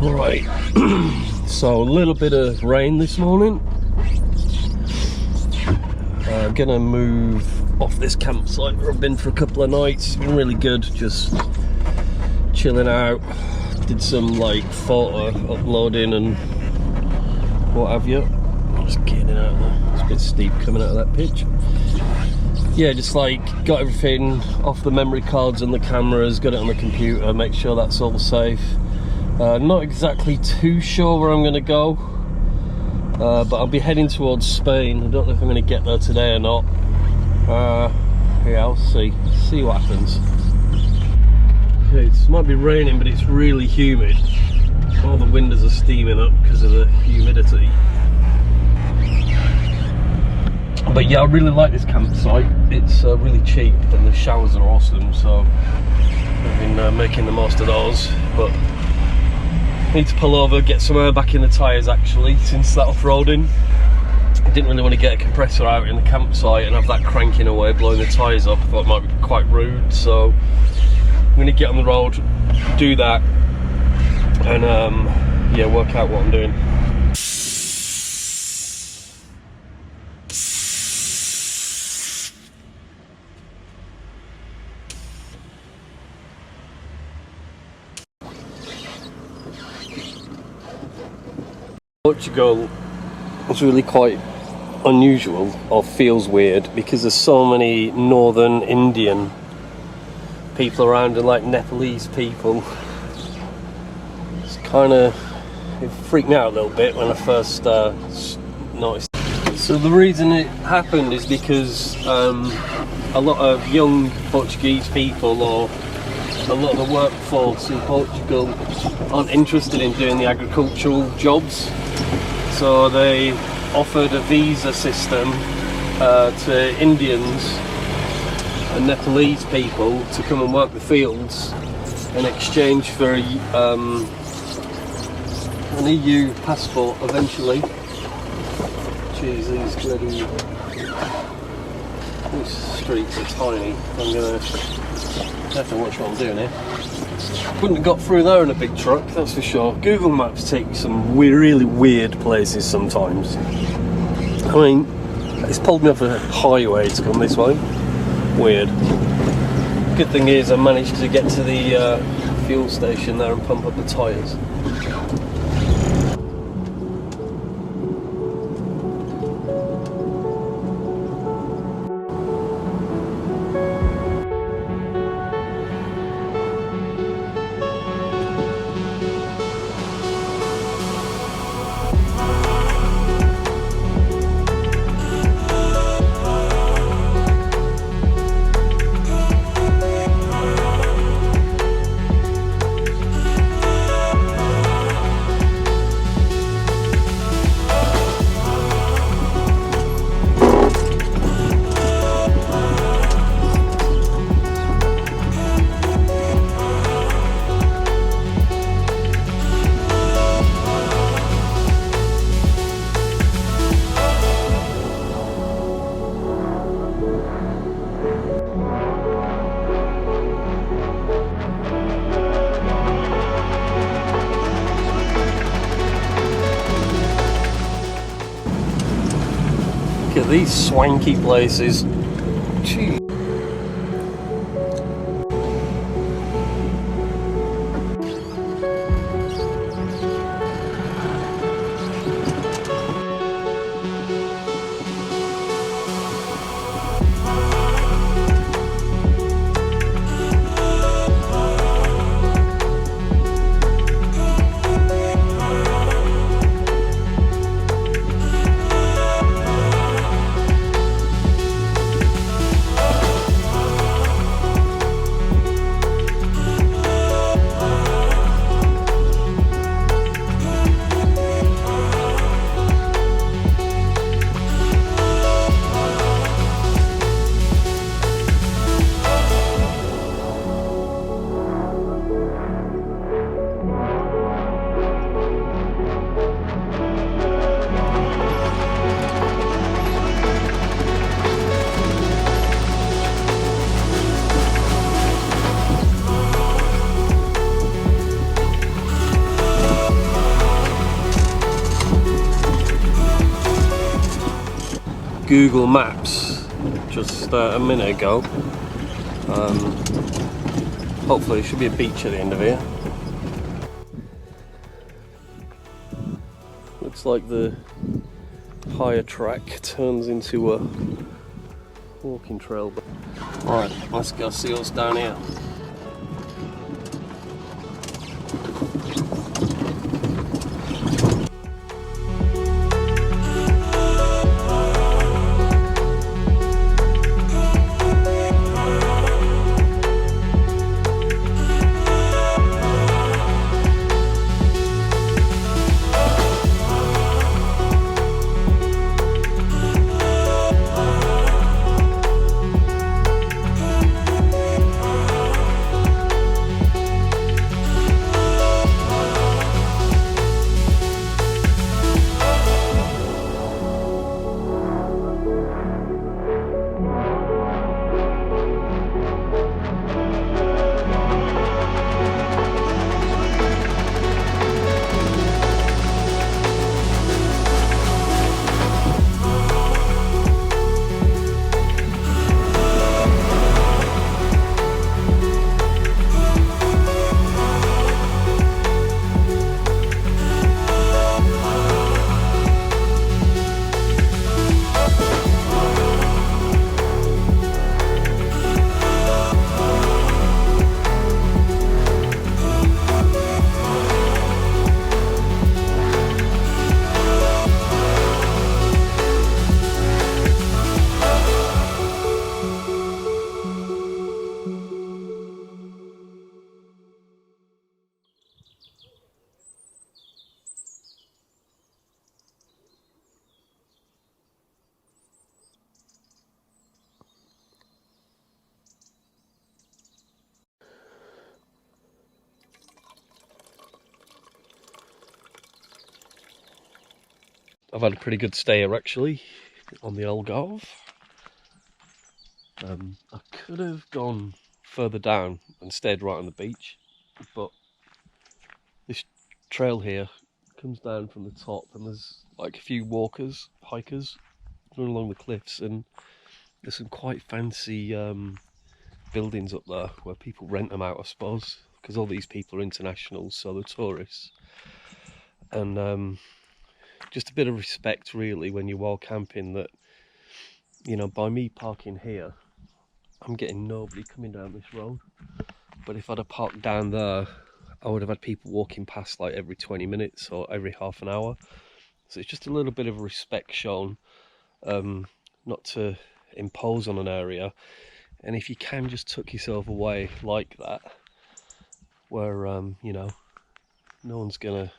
Alright, so a little bit of rain this morning. Gonna move off this campsite where I've been for a couple of nights. It's been really good, just chilling out. Did some like photo uploading and what have you. I'm just getting out there. It's a bit steep coming out of that pitch. Yeah, just like got everything off the memory cards and the cameras, got it on the computer, make sure that's all safe. Not exactly too sure where I'm going to go, but I'll be heading towards Spain. I don't know if I'm going to get there today or not. Yeah, I'll see what happens. Okay, it might be raining, but it's really humid. All the windows are steaming up because of the humidity. But yeah, I really like this campsite. It's really cheap and the showers are awesome, so I've been making the most of those. But need to pull over, get some air back in the tyres actually, since that off-roading. I didn't really want to get a compressor out in the campsite and have that cranking away, blowing the tyres up. I thought it might be quite rude, so I'm going to get on the road, do that, and yeah, work out what I'm doing. Portugal is really quite unusual, or feels weird, because there's so many northern Indian people around and like Nepalese people. It's kind of, it freaked me out a little bit when I first noticed. So the reason it happened is because a lot of young Portuguese people, or a lot of the workforce in Portugal, aren't interested in doing the agricultural jobs. So they offered a visa system to Indians and Nepalese people to come and work the fields in exchange for an EU passport eventually. Jeez, these streets are tiny. I'm gonna have to watch what I'm doing here. Wouldn't have got through there in a big truck, that's for sure. Google Maps take you some really weird places sometimes. I mean, it's pulled me off a highway to come this way. Weird. Good thing is I managed to get to the fuel station there and pump up the tyres. Look at these swanky places. Gee. Google Maps just a minute ago. Hopefully there should be a beach at the end of here. Looks like the higher track turns into a walking trail. Alright, let's go see what's down here. I've had a pretty good stay here actually on the Algarve. I could have gone further down and stayed right on the beach, but this trail here comes down from the top and there's like a few hikers running along the cliffs, and there's some quite fancy buildings up there where people rent them out, I suppose, because all these people are internationals, so they're tourists. And just a bit of respect really when you're while camping, that, you know, by me parking here I'm getting nobody coming down this road, but if I'd have parked down there I would have had people walking past like every 20 minutes or every half an hour. So it's just a little bit of respect shown, not to impose on an area, and if you can just tuck yourself away like that, where you know, no one's gonna,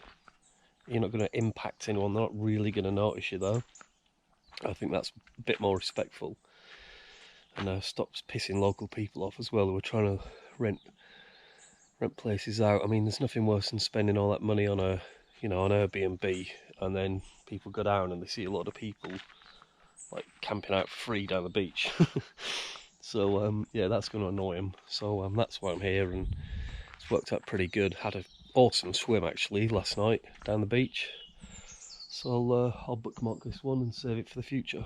you're not gonna impact anyone, they're not really gonna notice you though. I think that's a bit more respectful, and stops pissing local people off as well who are trying to rent places out. I mean, there's nothing worse than spending all that money on a, you know, on Airbnb, and then people go down and they see a lot of people like camping out for free down the beach. So yeah, that's going to annoy them. So that's why I'm here, and it's worked out pretty good. Had an awesome swim actually last night down the beach. So I'll bookmark this one and save it for the future.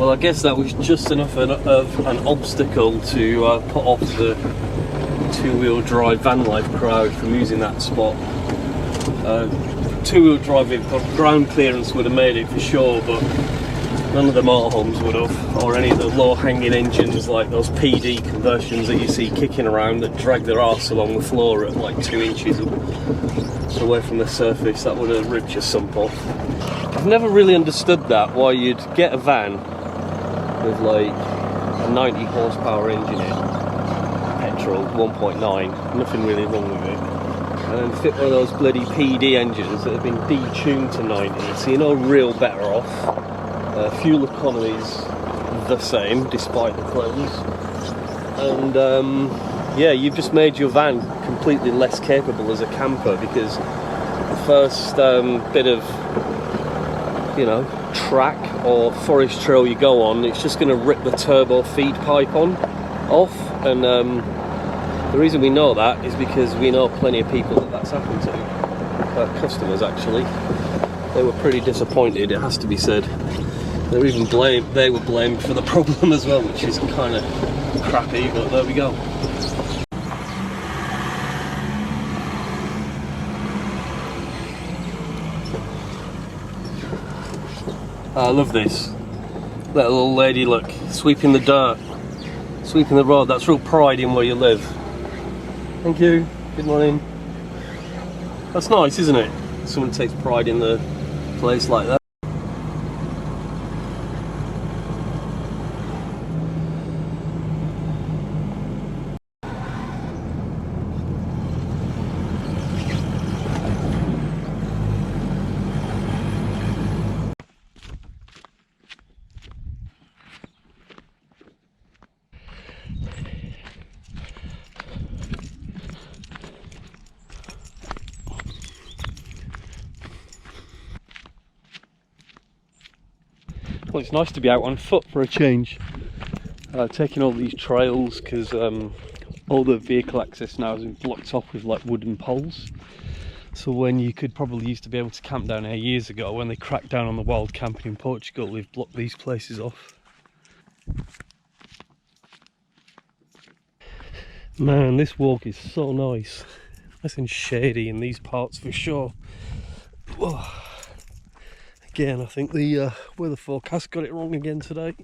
Well, I guess that was just enough of an obstacle to put off the two-wheel drive van life crowd from using that spot. Two-wheel drive ground clearance would have made it for sure, but none of the motorhomes would have, or any of the low-hanging engines like those PD conversions that you see kicking around that drag their arse along the floor at like 2 inches away from the surface. That would have ripped your sump off. I've never really understood that, why you'd get a van with like a 90 horsepower engine in, petrol, 1.9, nothing really wrong with it, and then fit one of those bloody PD engines that have been detuned to 90, so you're no real better off. Fuel economy's the same despite the claims, and yeah, you've just made your van completely less capable as a camper, because the first bit of, you know, track or forest trail you go on, it's just going to rip the turbo feed pipe off, and the reason we know that is because we know plenty of people that that's happened to, customers actually. They were pretty disappointed, it has to be said. They were blamed for the problem as well, which is kind of crappy, but there we go. I love this. That little lady, look, sweeping the dirt, sweeping the road. That's real pride in where you live. Thank you. Good morning. That's nice, isn't it? Someone takes pride in the place like that. Well, it's nice to be out on foot for a change. Taking all these trails, because all the vehicle access now has been blocked off with like wooden poles. So when you could probably used to be able to camp down here years ago, when they cracked down on the wild camping in Portugal, they've blocked these places off. Man, this walk is so nice. Nice and shady in these parts for sure. Whoa. Again, I think the weather forecast got it wrong again today.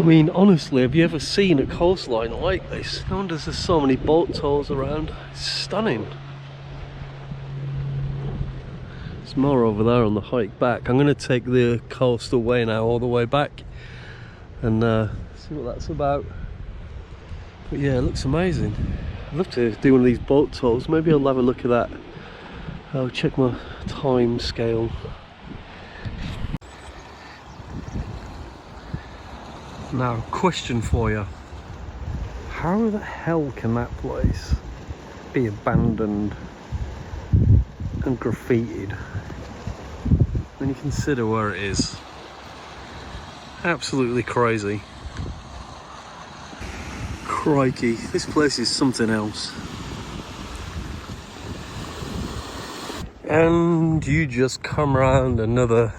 I mean, honestly, have you ever seen a coastline like this? No wonder there's so many boat tows around. It's stunning. There's more over there on the hike back. I'm going to take the coastal way now all the way back and see what that's about. But yeah, it looks amazing. I'd love to do one of these boat tows. Maybe I'll have a look at that. I'll check my time scale. Now, question for you. How the hell can that place be abandoned and graffitied when you consider where it is? Absolutely crazy. Crikey, this place is something else. And you just come around another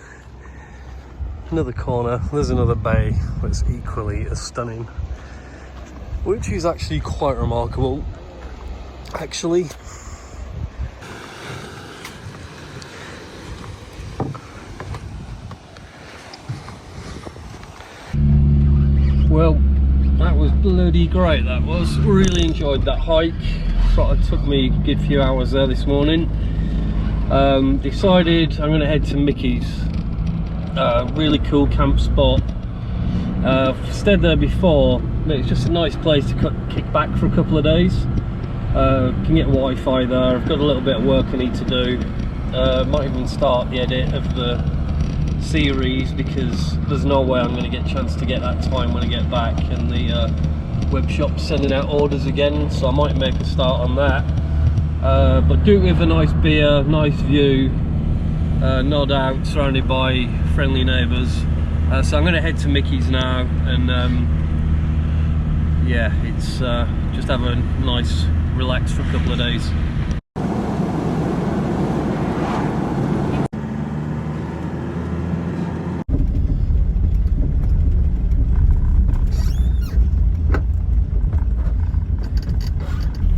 corner, there's another bay that's equally as stunning, which is actually quite remarkable, actually. Well, that was bloody great. That was, really enjoyed that hike. trotter took me a good few hours there this morning. Decided I'm going to head to Mikki's. Really cool camp spot. I've stayed there before. It's just a nice place to kick back for a couple of days. Can get Wi-Fi there. I've got a little bit of work I need to do. Might even start the edit of the series, because there's no way I'm going to get a chance to get that time when I get back, and the web shop's sending out orders again, so I might make a start on that. But do it with a nice beer, nice view, no doubt surrounded by friendly neighbours. So I'm going to head to Mikki's now, and yeah, it's just have a nice relax for a couple of days.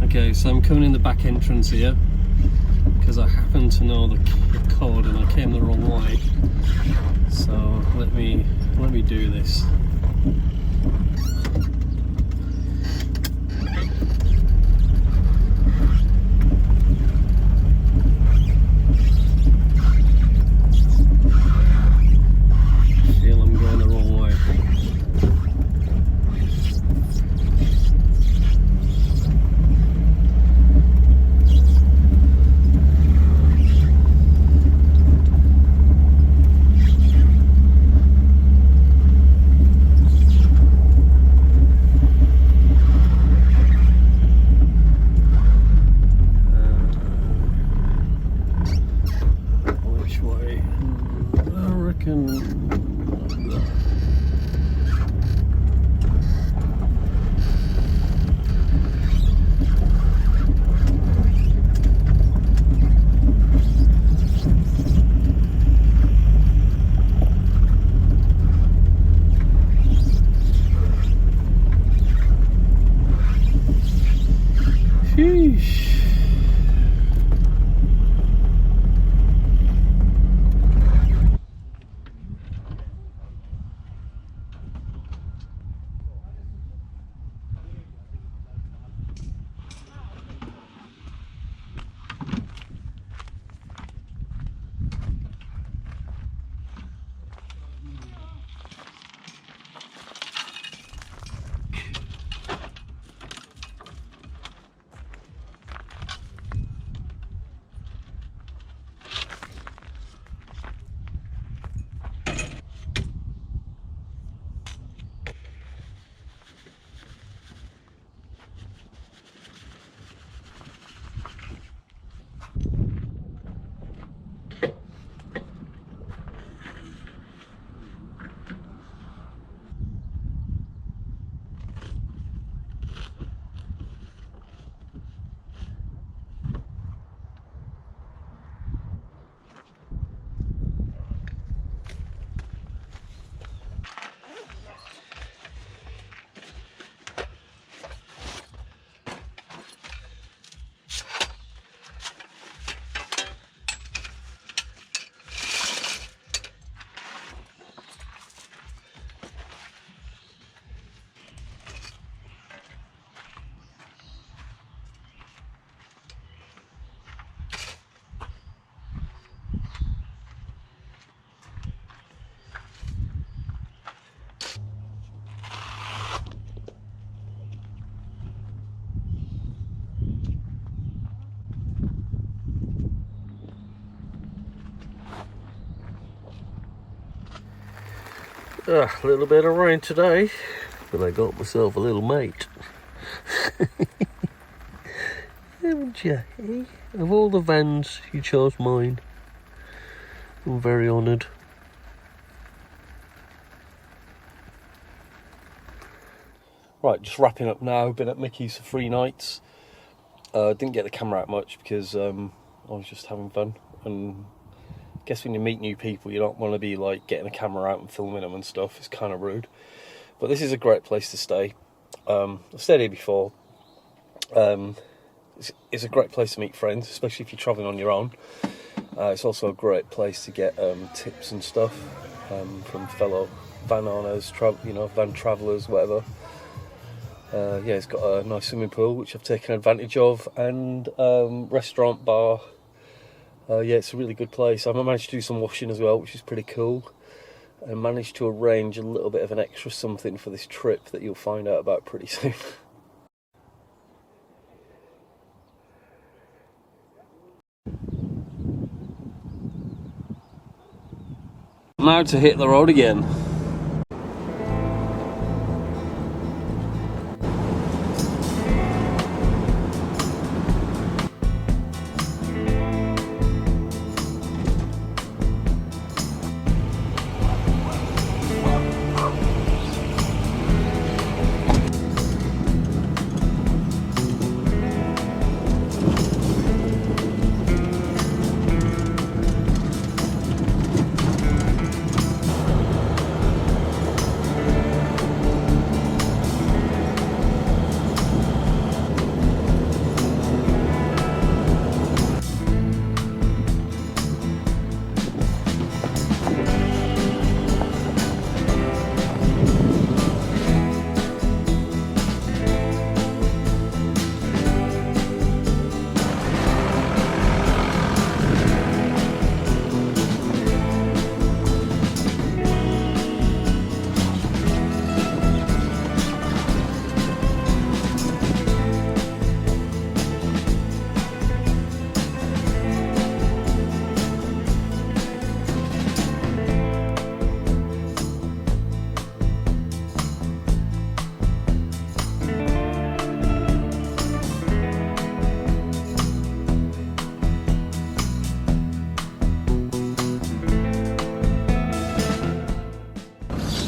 Okay, so I'm coming in the back entrance here because I happen to know the code and I came the wrong way. So let me do this. Feel I'm going the wrong way. A little bit of rain today, but I got myself a little mate. Haven't you? Eh? Of all the vans, you chose mine. I'm very honoured. Right, just wrapping up now. Been at Mikki's for 3 nights. Didn't get the camera out much because I was just having fun, and I guess when you meet new people you don't want to be like getting a camera out and filming them and stuff. It's kind of rude. But this is a great place to stay. I've stayed here before. It's a great place to meet friends, especially if you're travelling on your own. It's also a great place to get tips and stuff from fellow van owners, van travellers, whatever. Yeah, it's got a nice swimming pool which I've taken advantage of, and restaurant, bar. Yeah, it's a really good place. I managed to do some washing as well, which is pretty cool, and managed to arrange a little bit of an extra something for this trip that you'll find out about pretty soon. Now to hit the road again.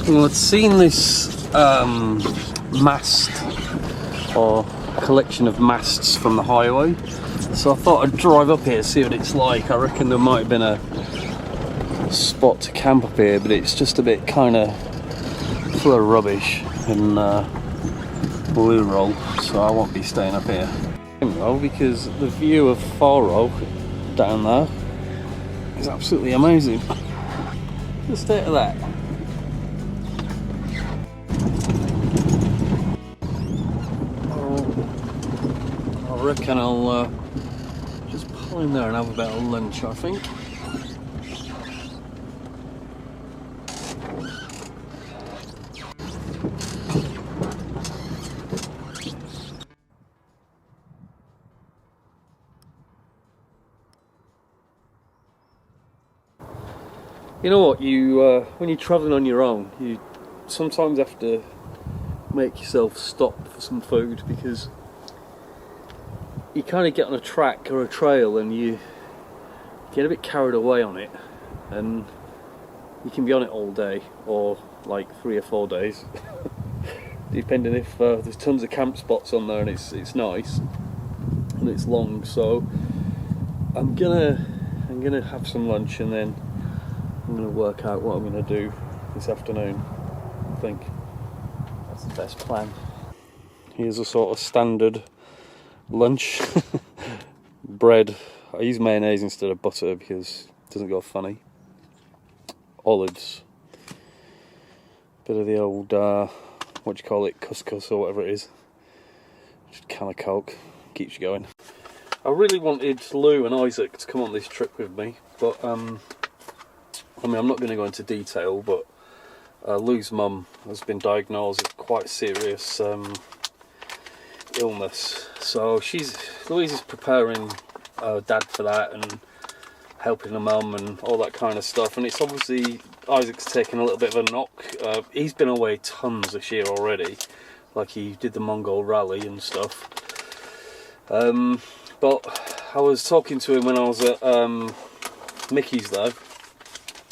Well, I'd seen this mast, or collection of masts from the highway, so I thought I'd drive up here, see what it's like. I reckon there might have been a spot to camp up here, but it's just a bit kind of full of rubbish and blue roll, so I won't be staying up here. Well, because the view of Faro down there is absolutely amazing. The state of that. I reckon I'll just pull in there and have a bit of lunch, I think. You know what, when you're travelling on your own, you sometimes have to make yourself stop for some food, because you kind of get on a track or a trail and you get a bit carried away on it, and you can be on it all day, or like 3 or 4 days, depending if there's tons of camp spots on there and it's nice and it's long. So I'm gonna have some lunch, and then I'm gonna work out what I'm gonna do this afternoon. I think that's the best plan. Here's a sort of standard lunch. Bread. I use mayonnaise instead of butter because it doesn't go funny. Olives. Bit of the old what do you call it, couscous or whatever it is. Just a can of Coke. Keeps you going. I really wanted Lou and Isaac to come on this trip with me, but I mean, I'm not going to go into detail, but Lou's mum has been diagnosed with quite serious illness, so Louise is preparing Dad for that and helping her mum and all that kind of stuff. And it's obviously Isaac's taken a little bit of a knock. He's been away tons this year already, like he did the Mongol rally and stuff. But I was talking to him when I was at Mikki's there,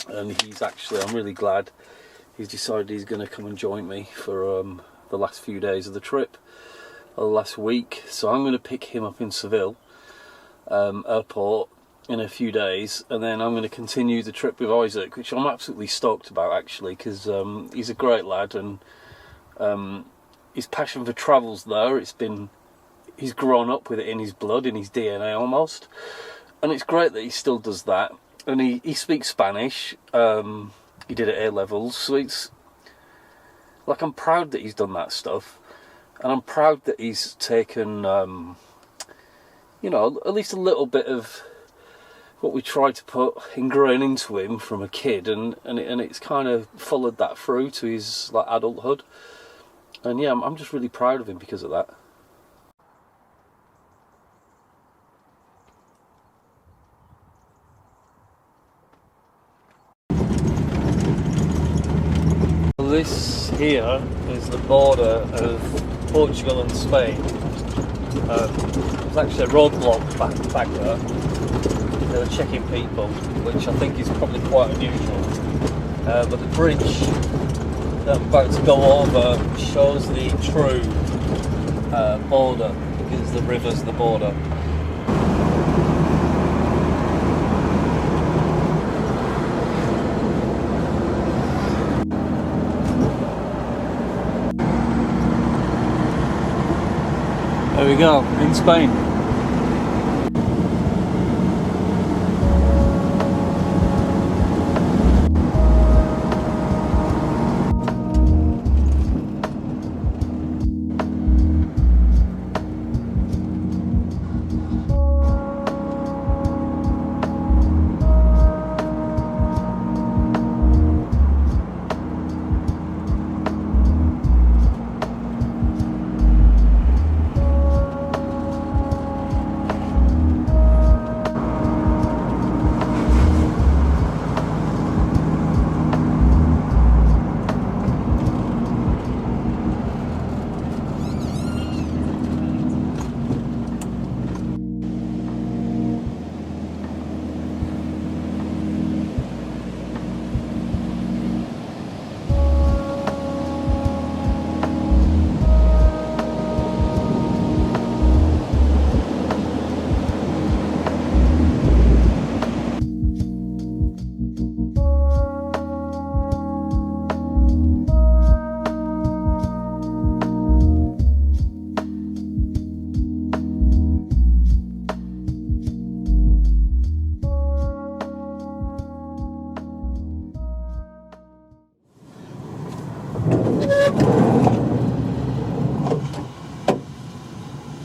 and I'm really glad he's decided he's going to come and join me for the last few days of the trip, or the last week. So I'm going to pick him up in Seville airport in a few days, and then I'm going to continue the trip with Isaac, which I'm absolutely stoked about actually, because he's a great lad, and his passion for travel's there. He's grown up with it in his blood, in his DNA almost, and it's great that he still does that. And he speaks Spanish. He did it at A levels, so it's like, I'm proud that he's done that stuff. And I'm proud that he's taken, you know, at least a little bit of what we tried to put ingrain into him from a kid, and it's kind of followed that through to his like adulthood. And yeah, I'm just really proud of him because of that. This here is the border of Portugal and Spain. There's actually a roadblock back there. They were checking people, which I think is probably quite unusual. But the bridge that I'm about to go over shows the true border, because the river's the border. There we go, in Spain.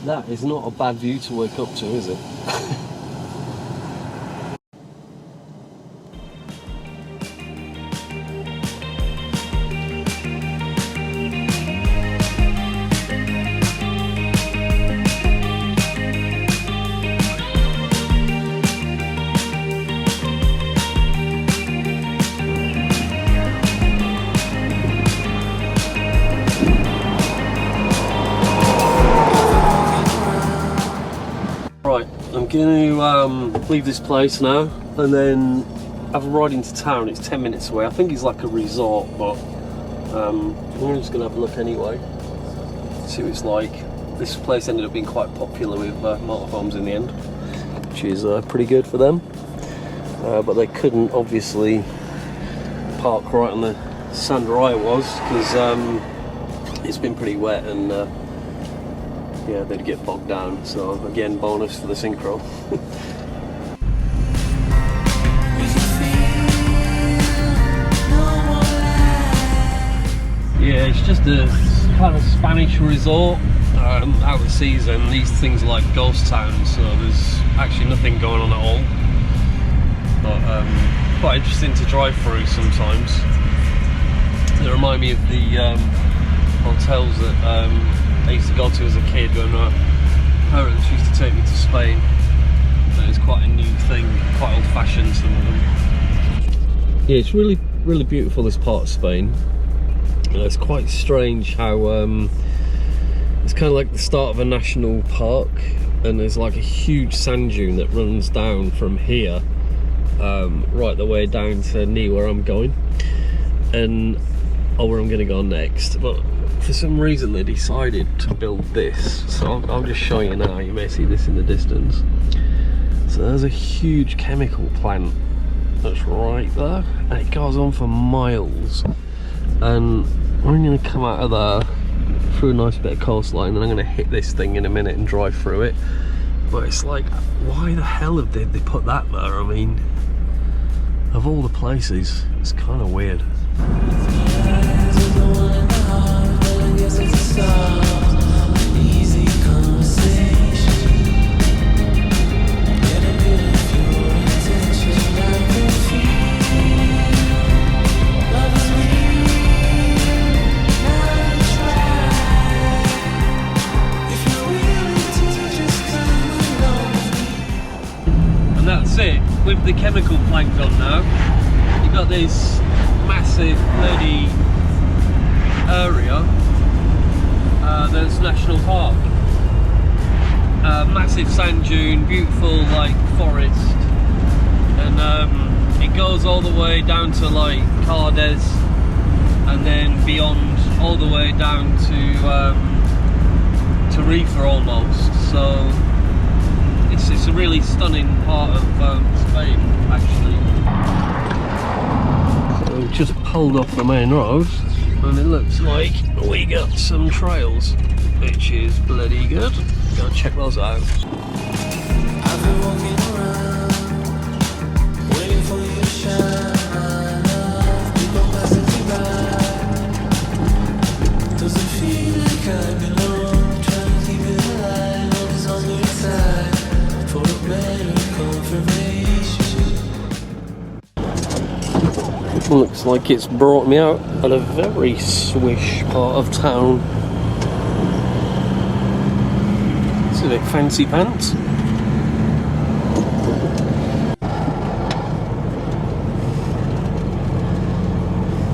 That is not a bad view to wake up to, is it? Right, I'm going to leave this place now and then have a ride into town. It's 10 minutes away. I think it's like a resort, but we're just going to have a look anyway, see what it's like. This place ended up being quite popular with motorhomes in the end, which is pretty good for them. But they couldn't obviously park right on the sand where I was, because it's been pretty wet and yeah, they'd get bogged down. So again, bonus for the Syncro. Yeah, it's just a kind of Spanish resort. Out of season, these things are like ghost towns, so there's actually nothing going on at all. But quite interesting to drive through sometimes. They remind me of the hotels that I used to go to as a kid when my parents used to take me to Spain. And it's quite a new thing, quite old-fashioned, some of them. Yeah, it's really, really beautiful, this part of Spain. It's quite strange how it's kind of like the start of a national park, and there's like a huge sand dune that runs down from here right the way down to near where I'm going, and where I'm going to go next. But for some reason they decided to build this, so I'll just show you now. You may see this in the distance. So there's a huge chemical plant that's right there, and it goes on for miles, and I'm going to come out of there through a nice bit of coastline, and I'm going to hit this thing in a minute and drive through it. But it's like, why the hell have they put that there? I mean, of all the places, it's kind of weird. that's it. With the chemical plank on now, you've got this massive bloody area that's national park. Massive sand dune, beautiful like forest, and it goes all the way down to like Cardes, and then beyond all the way down to Reefer almost. So it's a really stunning part of Spain actually. So we've just pulled off the main road and it looks like we got some trails, which is bloody good. Go check those out. I've been walking around, waiting for you to shine. People passing me by. Does it feel like I belong? Trying to keep it alive, always on your side for a better confirmation. Looks like it's brought me out at a very swish part of town. It's a bit fancy pants.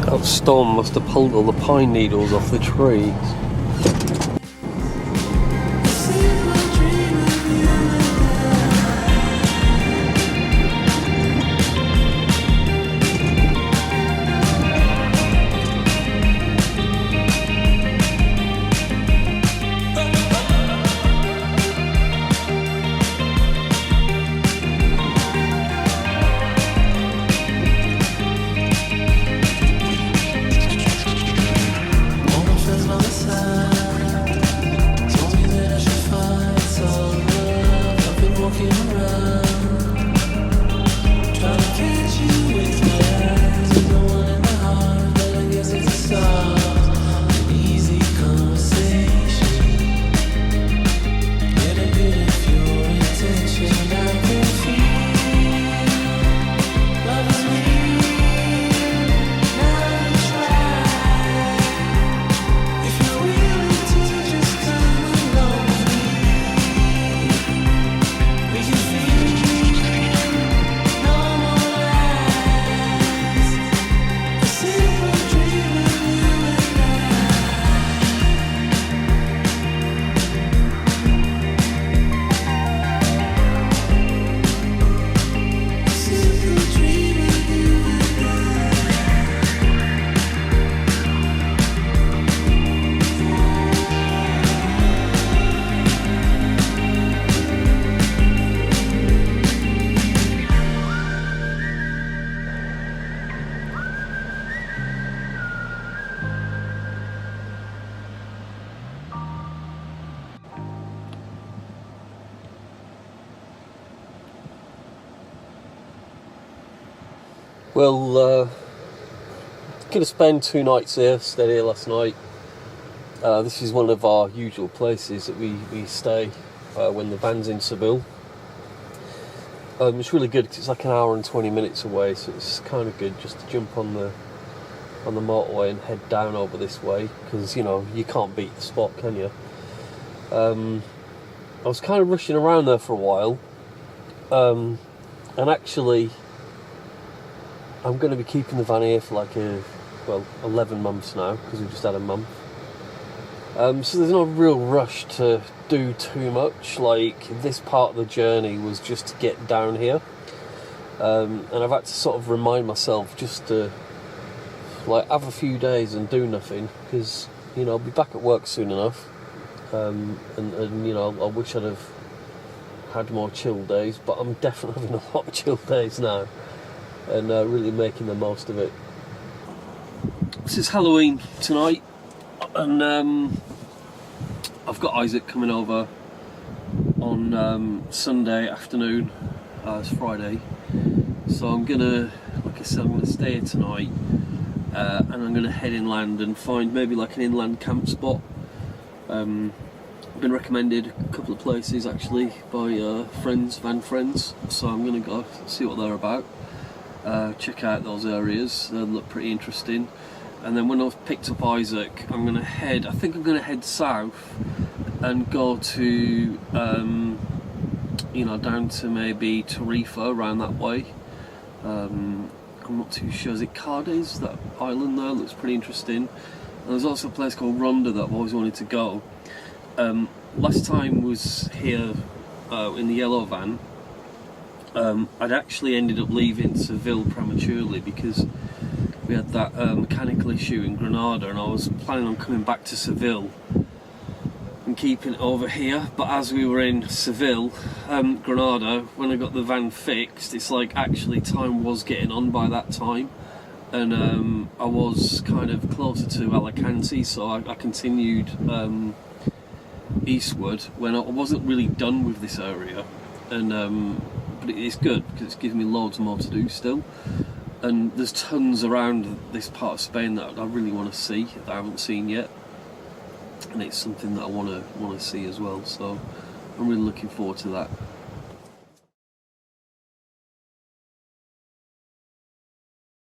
That storm must have pulled all the pine needles off the trees. Well, gonna spend 2 nights here, stayed here last night. This is one of our usual places that we stay when the van's in Seville. It's really good because it's like an hour and 20 minutes away, so it's kind of good just to jump on the motorway and head down over this way, because you know you can't beat the spot, can you? I was kind of rushing around there for a while, and actually I'm going to be keeping the van here for like 11 months now, because we've just had a month. So there's no real rush to do too much. Like, this part of the journey was just to get down here, and I've had to sort of remind myself just to like have a few days and do nothing, because you know I'll be back at work soon enough, and you know I wish I'd have had more chill days, but I'm definitely having a lot of chill days now, and really making the most of it. This is Halloween tonight, and I've got Isaac coming over on Sunday afternoon. It's Friday, so I'm gonna, like I said, I'm gonna stay here tonight, and I'm gonna head inland and find maybe like an inland camp spot. I've been recommended a couple of places actually by van friends, so I'm gonna go see what they're about, check out those areas. They look pretty interesting. And then when I've picked up Isaac, I think I'm gonna head south and go to you know, down to maybe Tarifa, around that way. I'm not too sure, is it Cadiz, that island there looks pretty interesting. And there's also a place called Ronda that I've always wanted to go. Last time was here in the yellow van. I'd actually ended up leaving Seville prematurely because we had that mechanical issue in Granada, and I was planning on coming back to Seville and keeping it over here. But as we were in Seville, Granada, when I got the van fixed, it's like actually time was getting on by that time, and I was kind of closer to Alicante, so I continued eastward when I wasn't really done with this area. And but it's good because it's given me loads more to do still, and there's tons around this part of Spain that I really want to see that I haven't seen yet, and it's something that I want to see as well, so I'm really looking forward to that.